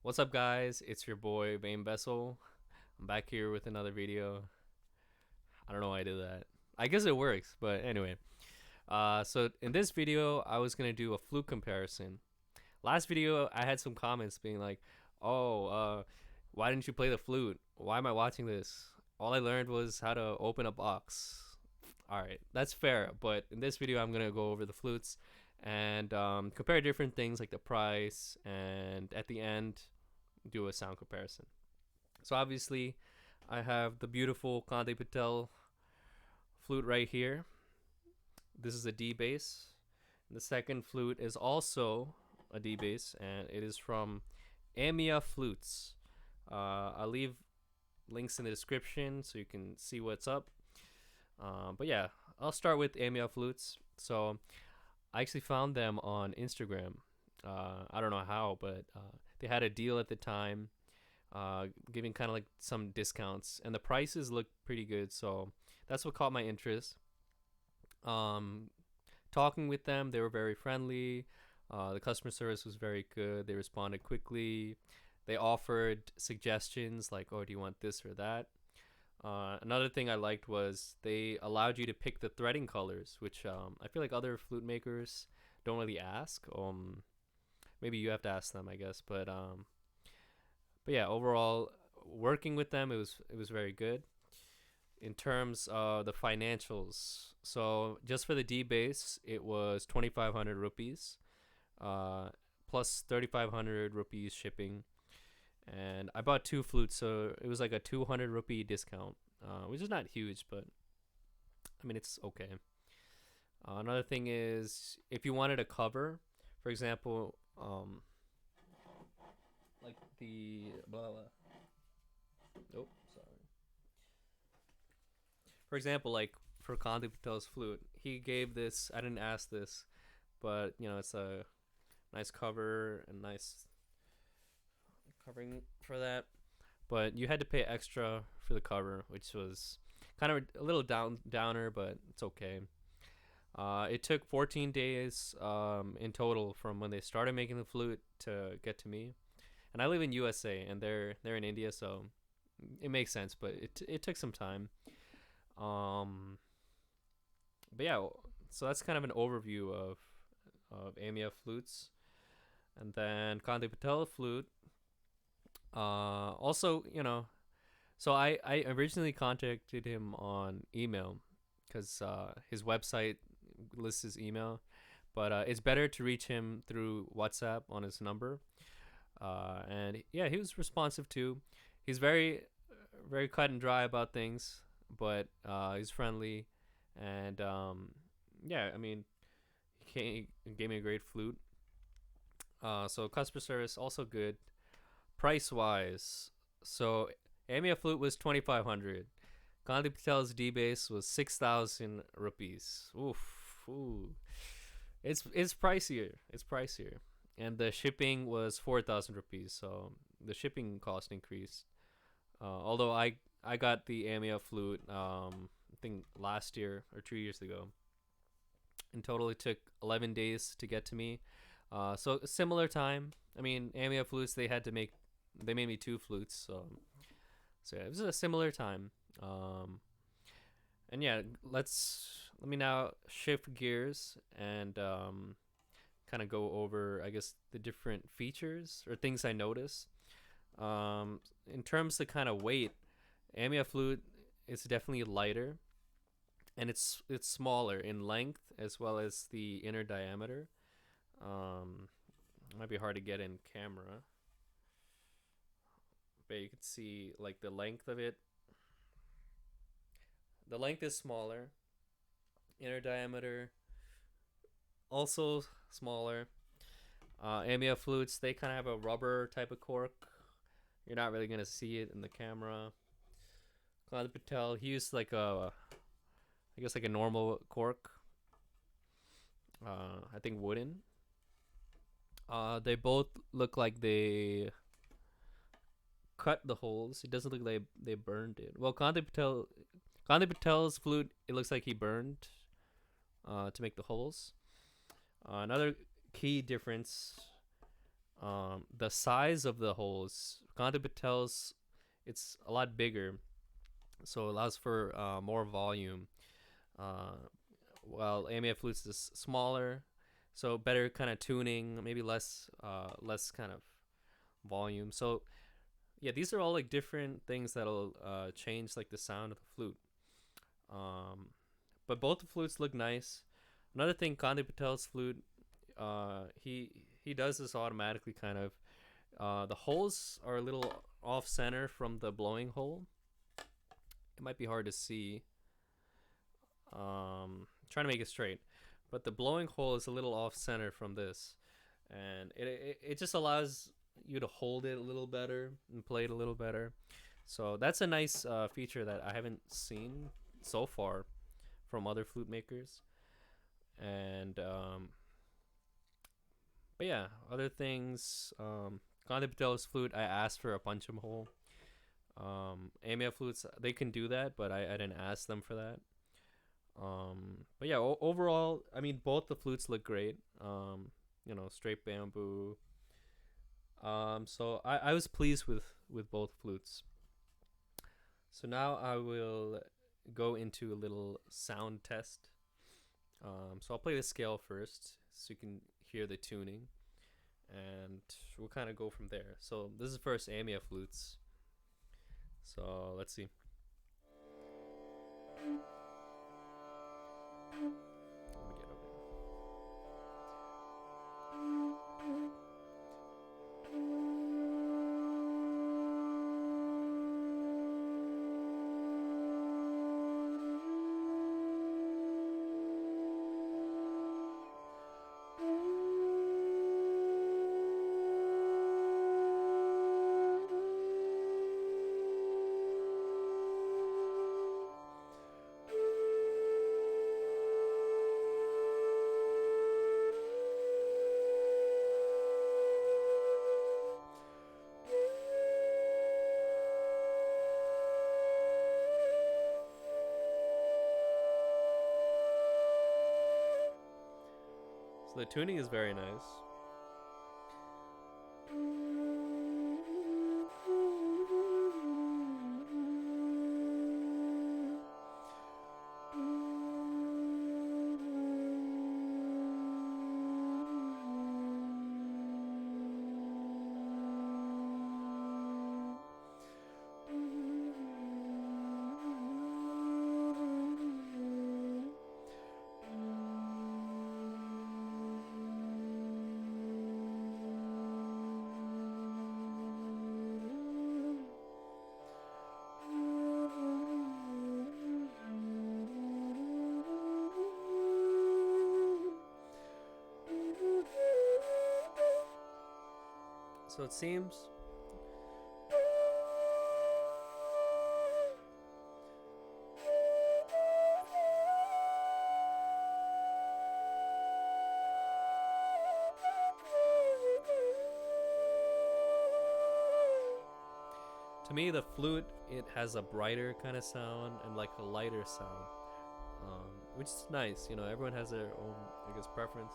What's up, guys? It's your boy Bane Bessel. I'm back here with another video. I don't know why I did that. I guess it works, but anyway. So in this video, I was gonna do a flute comparison. Last video, I had some comments being like, "Oh, why didn't you play the flute? Why am I watching this? All I learned was how to open a box." All right, that's fair. But in this video, I'm gonna go over the flutes and compare different things like the price, and at the end, do a sound comparison. So obviously, I have the beautiful Kanti Patel flute right here. This is a D bass. The second flute is also a D bass, and it is from Ameya Flutes. I'll leave links in the description so you can see what's up. But yeah, I'll start with Ameya Flutes. So I actually found them on Instagram. I don't know how, but they had a deal at the time, giving kind of like some discounts, and the prices looked pretty good. So that's what caught my interest. Um, Talking with them, they were very friendly. The customer service was very good. They responded quickly. They offered suggestions like, "Oh, do you want this or that?" Another thing I liked was they allowed you to pick the threading colors, which I feel like other flute makers don't really ask. Maybe you have to ask them, I guess. But yeah, overall, working with them, it was very good. In terms of the financials, so just for the D base, it was 2,500 rupees, uh, plus 3,500 rupees shipping, and I bought two flutes, so it was like a 200 rupee discount, which is not huge, but I mean it's okay. Another thing is if you wanted a cover, for example, like the blah blah. Nope, sorry. For example, like for Kanti Patel's flute, he gave this. I didn't ask this, but it's a nice cover and nice covering for that. But you had to pay extra for the cover, which was kind of a little downer, but it's okay. It took 14 days in total from when they started making the flute to get to me, and I live in USA and they're in India, so it makes sense. But it took some time. Um, but yeah, so that's kind of an overview of Ameya Flutes, and then Kanti Patel flute. Also, so I originally contacted him on email because his website lists his email, but it's better to reach him through WhatsApp on his number. And yeah, he was responsive too. He's very cut and dry about things, but he's friendly, and yeah, I mean, he gave me a great flute. So customer service also good. Price wise, so Ameya flute was 2,500. Gandhi Patel's D base was 6,000 rupees. Ooh, it's pricier. It's pricier, and the shipping was 4,000 rupees. So the shipping cost increased. Although I got the Ameya flute, I think last year or 2 years ago. In total, it took 11 days to get to me. So a similar time. I mean, Ameya flutes they made me two flutes, so yeah, it was a similar time. And yeah, let me now shift gears and kind of go over, I guess, the different features or things I noticed. In terms of kind of weight, Ameya flute is definitely lighter, and it's smaller in length as well as the inner diameter. It might be hard to get in camera, but you can see like the length of it. The length is smaller, inner diameter also smaller. Amia flutes, they kind of have a rubber type of cork. You're not really gonna see it in the camera. Kanti Patel, he used like I guess like a normal cork. I think wooden. They both look like they cut the holes. It doesn't look like they burned it. Well, Kanti Patel's flute, it looks like he burned to make the holes. Another key difference The size of the holes, Kanti Patel's, it's a lot bigger, so it allows for more volume. Uh, while Ameya Flutes is smaller, so better kind of tuning, maybe less kind of volume. So yeah, these are all like different things that'll change like the sound of the flute. Um, but both the flutes look nice. Another thing, Kanti Patel's flute, he does this automatically kind of. The holes are a little off center from the blowing hole. It might be hard to see. Trying to make it straight, but the blowing hole is a little off center from this, and it just allows you to hold it a little better and play it a little better. So that's a nice feature that I haven't seen so far from other flute makers. And but yeah, other things. Kanti Patel's flute, I asked for a punchum hole. Ameya Flutes, they can do that, but I didn't ask them for that. But yeah, overall, I mean, both the flutes look great. Straight bamboo. So I was pleased with both flutes. So now I will go into a little sound test. So I'll play the scale first, so you can hear the tuning, and we'll kind of go from there. So this is first Ameya Flutes. So let's see. Let me get over here. So the tuning is very nice. So it seems to me the flute, it has a brighter kind of sound and like a lighter sound, which is nice. Everyone has their own, I guess, preference.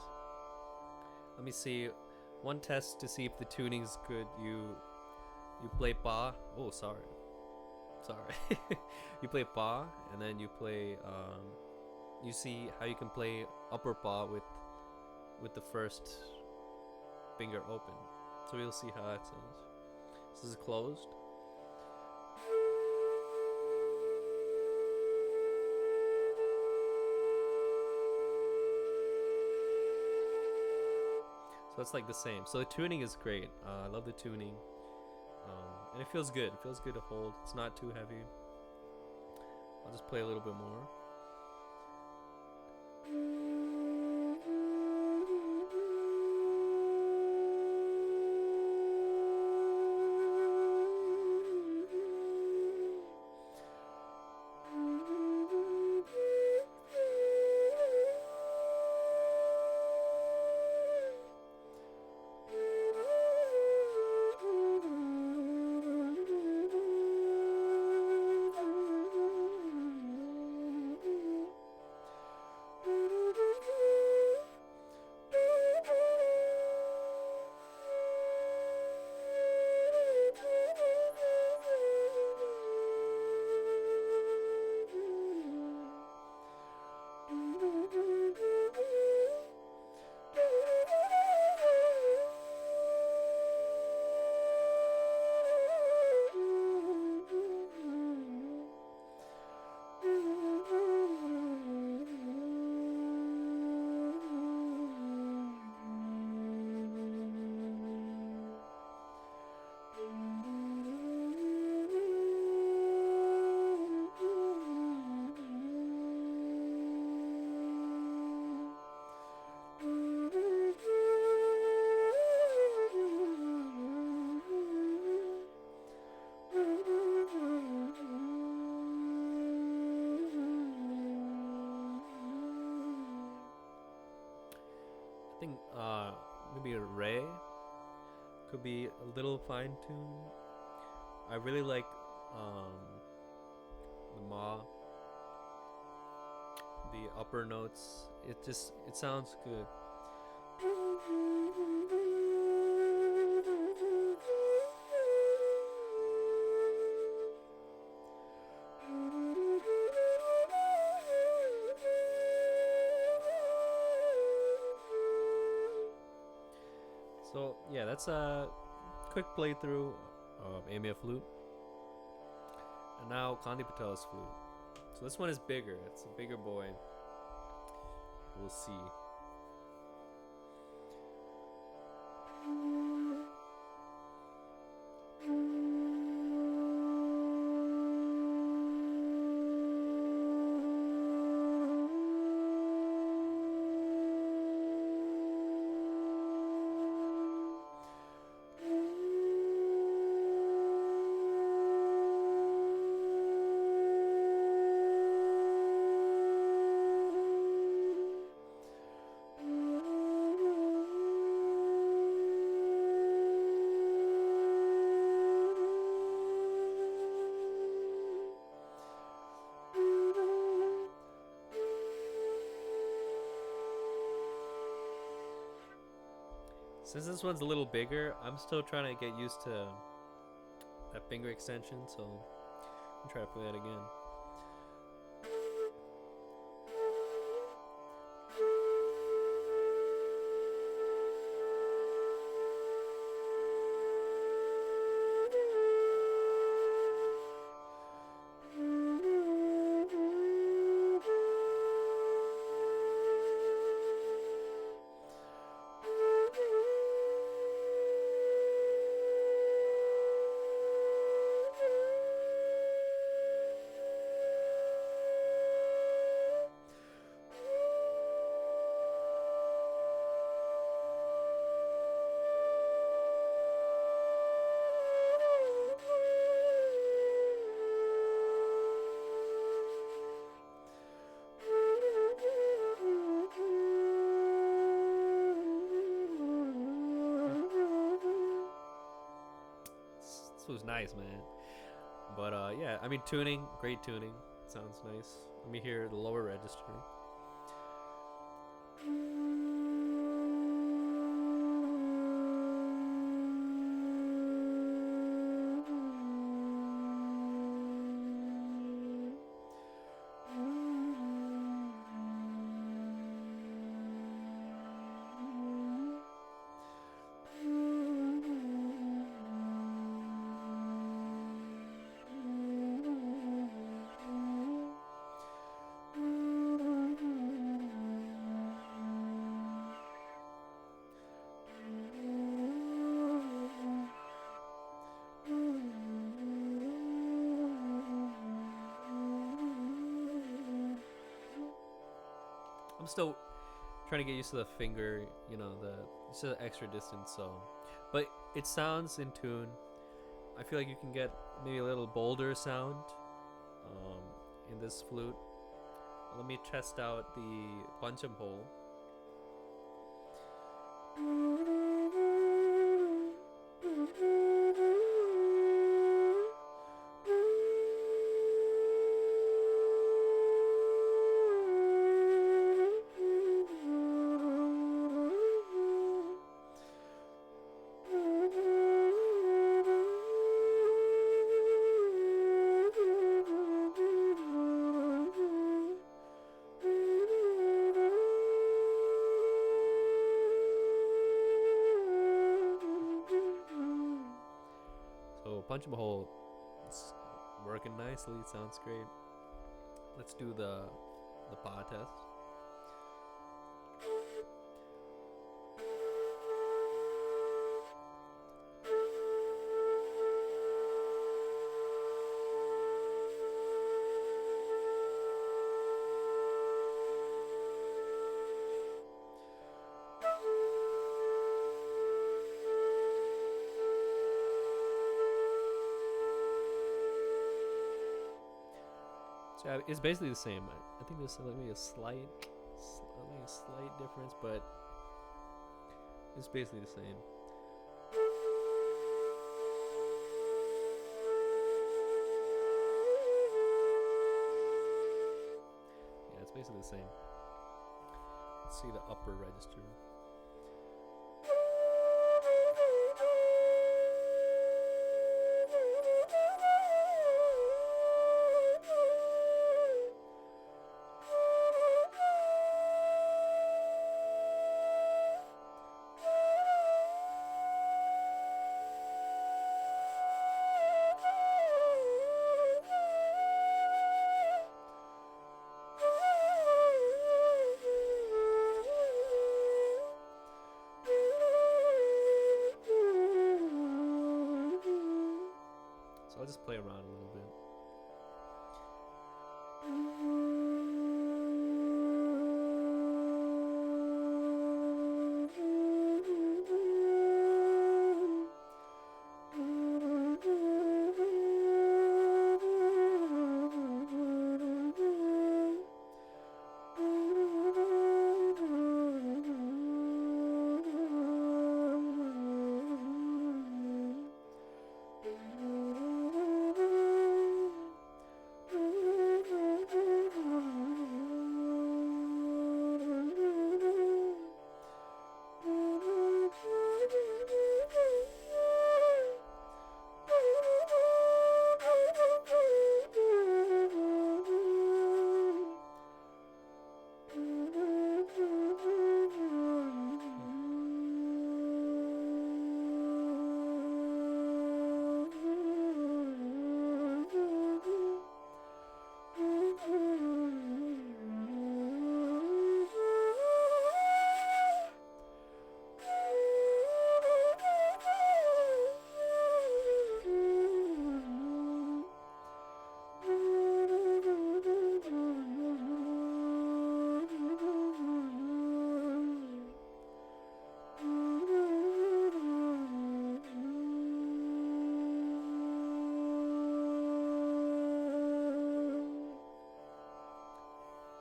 Let me see. One test to see if the tuning's good. You play ba. Oh, sorry. You play ba, and then you play. You see how you can play upper ba with the first finger open. So we'll see how that sounds. This is closed. So it's like the same. So the tuning is great. I love the tuning. And it feels good. It feels good to hold. It's not too heavy. I'll just play a little bit more. be a re, could be a little fine tuned. I really like the ma, the upper notes. It sounds good. So yeah, that's a quick playthrough of Ameya Flute. And now Kanti Patel's flute. So this one is bigger. It's a bigger boy. We'll see. Since this one's a little bigger, I'm still trying to get used to that finger extension, so I'll try to play that again. This was nice, man. But yeah, I mean, tuning, great tuning. Sounds nice. Let me hear the lower register. I'm still trying to get used to the finger, you know, the extra distance. So, but it sounds in tune. I feel like you can get maybe a little bolder sound in this flute. Let me test out the pancham hole. Punch him a hole. It's working nicely. It sounds great. Let's do the pa test. So it's basically the same. I think there's maybe a slight difference, but It's basically the same. Yeah, it's basically the same. Let's see the upper register. So I'll just play around a little bit.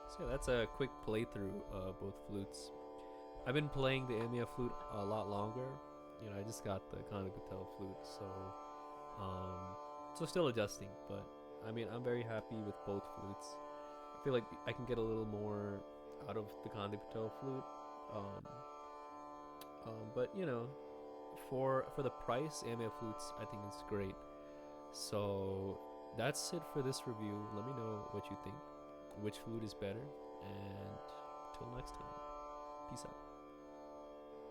So yeah, that's a quick playthrough of both flutes. I've been playing the Ameya flute a lot longer. You know, I just got the Kanti Patel flute, so still adjusting. But I mean, I'm very happy with both flutes. I feel like I can get a little more out of the Kanti Patel flute. But you know, for the price, Ameya Flutes I think is great. So that's it for this review. Let me know what you think. Which flute is better? And till next time, peace out.